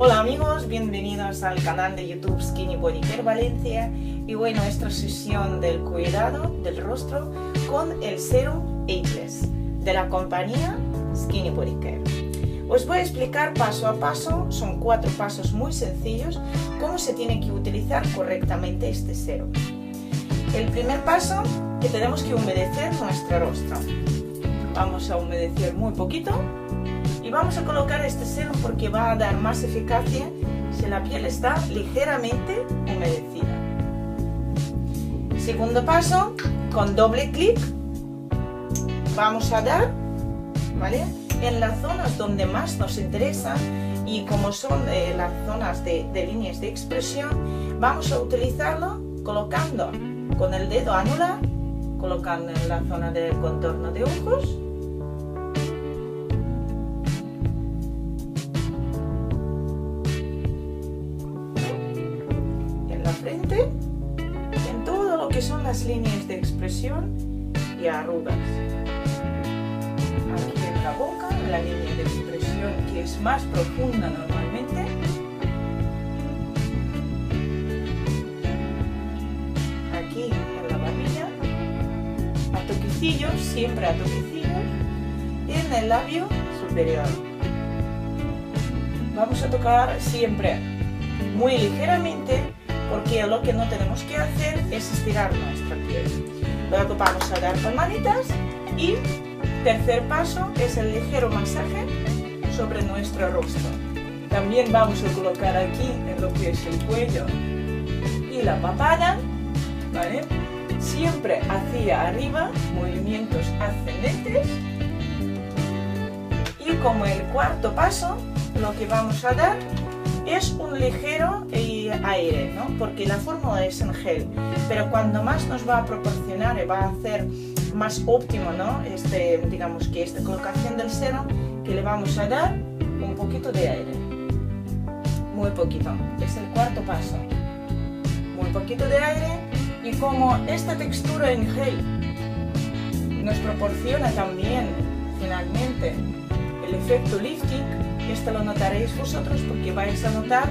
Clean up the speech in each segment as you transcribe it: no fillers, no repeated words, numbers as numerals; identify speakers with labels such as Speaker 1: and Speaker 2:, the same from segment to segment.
Speaker 1: Hola amigos, bienvenidos al canal de YouTube Skinny Body Care Valencia y hoy nuestra sesión del cuidado del rostro con el Serum Ageless de la compañía Skinny Body Care. Os voy a explicar paso a paso, son 4 pasos muy sencillos, cómo se tiene que utilizar correctamente este serum. El primer paso, que tenemos que humedecer nuestro rostro. Vamos a humedecer muy poquito. Y vamos a colocar este serum porque va a dar más eficacia si la piel está ligeramente humedecida. Segundo paso, con doble clic vamos a dar, ¿vale?, en las zonas donde más nos interesa, y como son las zonas de líneas de expresión, vamos a utilizarlo colocando con el dedo anular, colocando en la zona del contorno de ojos, frente, en todo lo que son las líneas de expresión y arrugas. Aquí en la boca, en la línea de expresión que es más profunda normalmente. Aquí en la barbilla, a toquecillos, siempre a toquecillos, y en el labio superior. Vamos a tocar siempre muy ligeramente, porque lo que no tenemos que hacer es estirar nuestra piel. Luego vamos a dar palmaditas y tercer paso es el ligero masaje sobre nuestro rostro. También vamos a colocar aquí en lo que es el cuello y la papada, ¿vale?, siempre hacia arriba, movimientos ascendentes. Y como el cuarto paso, lo que vamos a dar es un ligero aire, ¿no?, porque la fórmula es en gel, pero cuando más nos va a proporcionar y va a hacer más óptimo, ¿no?, digamos que esta colocación del serum, que le vamos a dar un poquito de aire, muy poquito, es el cuarto paso, muy poquito de aire. Y como esta textura en gel nos proporciona también finalmente el efecto lifting, esto lo notaréis vosotros porque vais a notar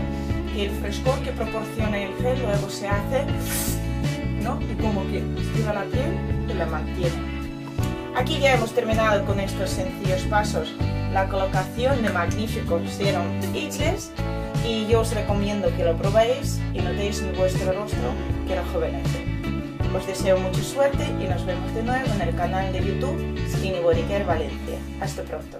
Speaker 1: que el frescor que proporciona el gel luego se hace, ¿no?, y como que estira la piel y la mantiene. Aquí ya hemos terminado con estos sencillos pasos la colocación de magnífico Serum Ageless, y yo os recomiendo que lo probéis y notéis en vuestro rostro que rejuvenece. Os deseo mucha suerte y nos vemos de nuevo en el canal de YouTube Skinny Body Care Valencia. Hasta pronto.